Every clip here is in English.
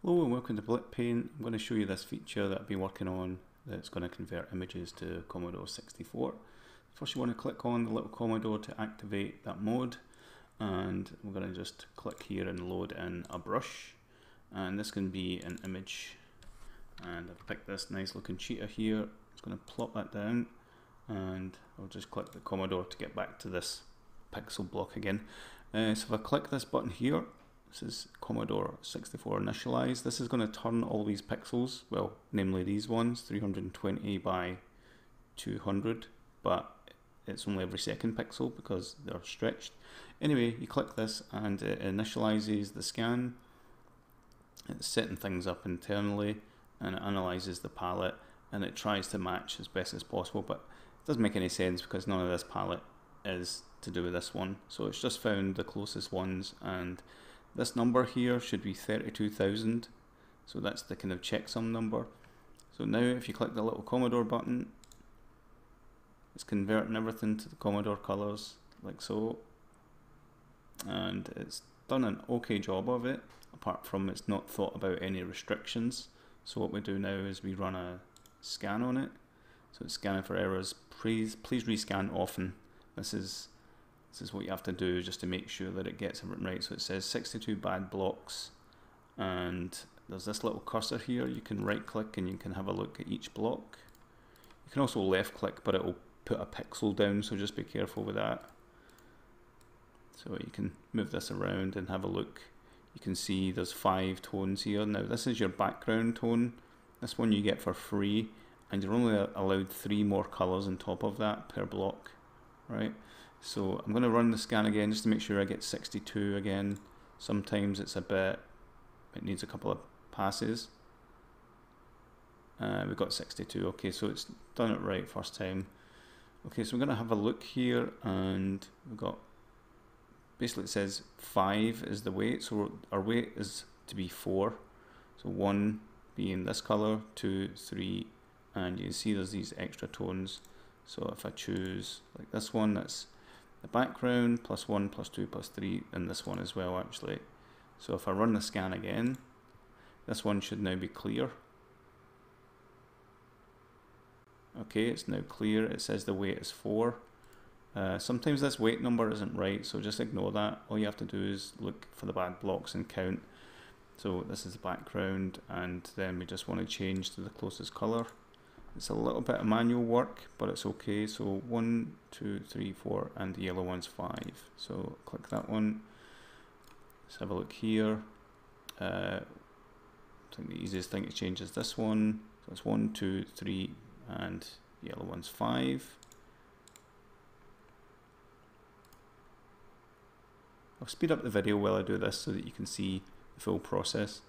Hello and welcome to BlitPaint. I'm going to show you this feature that I've been working on that's going to convert images to Commodore 64. First you want to click on the little Commodore to activate that mode, and we're going to just click here and load in a brush, and this can be an image, and I've picked this nice looking cheetah here. It's going to plop that down, and I'll just click the Commodore to get back to this pixel block again. So if I click this button here, this is Commodore 64 initialize. This is going to turn all these pixels, well, namely these ones, 320 by 200, but it's only every second pixel because they're stretched. Anyway, you click this and it initializes the scan. It's setting things up internally, and it analyzes the palette, and it tries to match as best as possible, but it doesn't make any sense because none of this palette is to do with this one. So it's just found the closest ones, and this number here should be 32,000, so that's the kind of checksum number. So now if you click the little Commodore button, it's converting everything to the Commodore colors, like so, and it's done an okay job of it, apart from it's not thought about any restrictions. So what we do now is we run a scan on it, so it's scanning for errors. Please rescan often. This is what you have to do just to make sure that it gets everything right. So it says 62 bad blocks, and there's this little cursor here. You can right click and you can have a look at each block. You can also left click, but it will put a pixel down, so just be careful with that. So you can move this around and have a look. You can see there's 5 tones here. Now this is your background tone. This one you get for free, and you're only allowed 3 more colors on top of that per block, right? So I'm going to run the scan again just to make sure I get 62 again. Sometimes it's it needs a couple of passes. We've got 62, okay, so it's done it right first time. Okay, so we're going to have a look here, and we've got, basically it says 5 is the weight, so our weight is to be 4. So 1 being this color, 2, 3, and you can see there's these extra tones. So if I choose like this one, that's the background, +1, +2, +3, and this one as well actually. So if I run the scan again, this one should now be clear. Okay, it's now clear. It says the weight is 4. Sometimes this weight number isn't right, so just ignore that. All you have to do is look for the bad blocks and count. So this is the background, and then we just want to change to the closest color. It's a little bit of manual work, but it's okay. So 1, 2, 3, 4, and the yellow one's 5. So click that one. Let's have a look here. I think the easiest thing to change is this one. So it's 1, 2, 3, and the yellow one's 5. I'll speed up the video while I do this so that you can see the full process.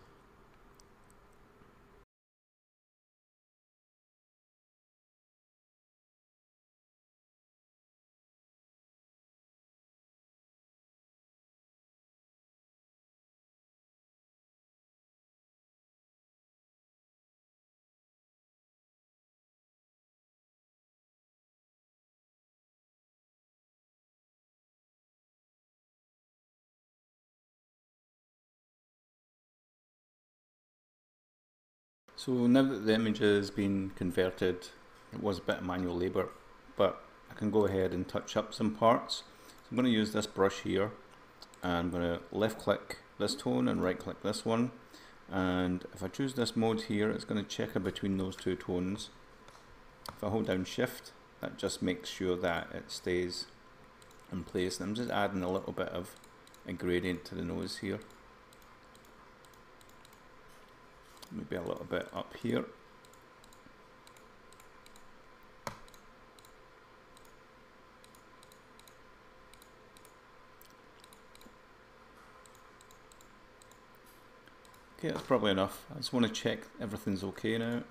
So now that the image has been converted, it was a bit of manual labour, but I can go ahead and touch up some parts. So I'm going to use this brush here, and I'm going to left click this tone and right click this one, and if I choose this mode here, it's going to check in between those 2 tones. If I hold down shift, that just makes sure that it stays in place, and I'm just adding a little bit of a gradient to the nose here. Maybe a little bit up here. Okay, that's probably enough. I just want to check everything's okay now.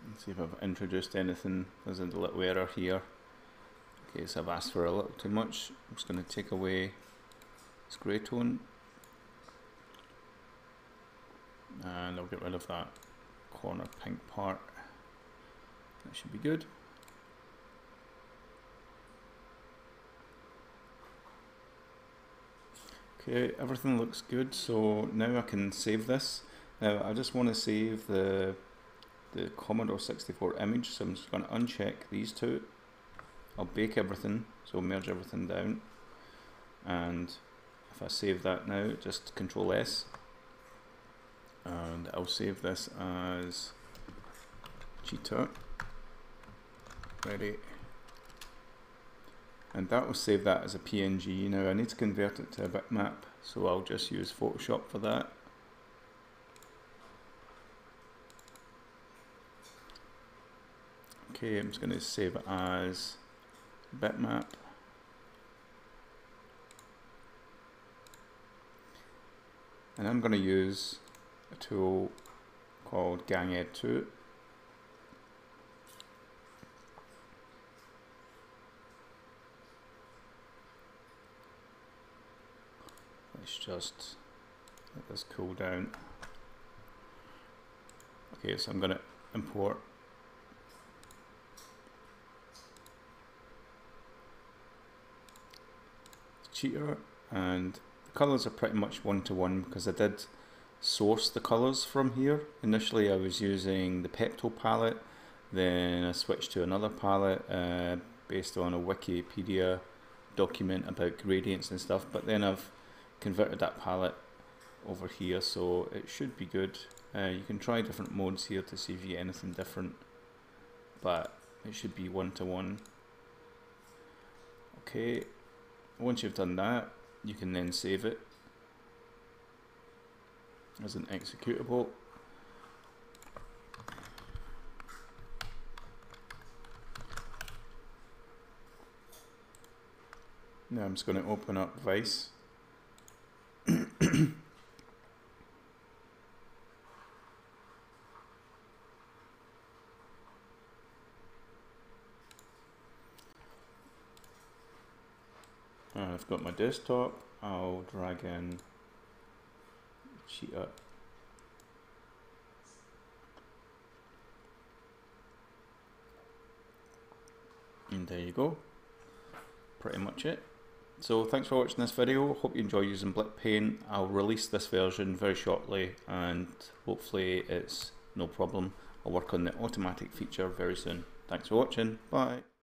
Let's see if I've introduced anything. There's a little error here. Okay, so I've asked for a little too much. I'm just going to take away this grey tone, and I'll get rid of that corner pink part. That should be good. Okay, everything looks good, so now I can save this. Now I just want to save the Commodore 64 image, so I'm just going to uncheck these two. I'll bake everything, so merge everything down, and if I save that now, just Control S, and I'll save this as Cheetah. Ready. And that will save that as a PNG. Now I need to convert it to a bitmap, so I'll just use Photoshop for that. Okay, I'm just going to save it as bitmap. And I'm going to use a tool called GangEd2. Let's just let this cool down. Okay, so I'm going to import Cheetah, and the colours are pretty much one-to-one because I did source the colours from here. Initially I was using the Pepto palette, then I switched to another palette based on a Wikipedia document about gradients and stuff, but then I've converted that palette over here, so it should be good. You can try different modes here to see if you get anything different, but it should be one-to-one. Okay, once you've done that, you can then save it as an executable. Now I'm just going to open up Vice. I've got my desktop. I'll drag in Cheetah. And there you go. Pretty much it. So thanks for watching this video. Hope you enjoy using BlitPaint. I'll release this version very shortly, and hopefully it's no problem. I'll work on the automatic feature very soon. Thanks for watching. Bye.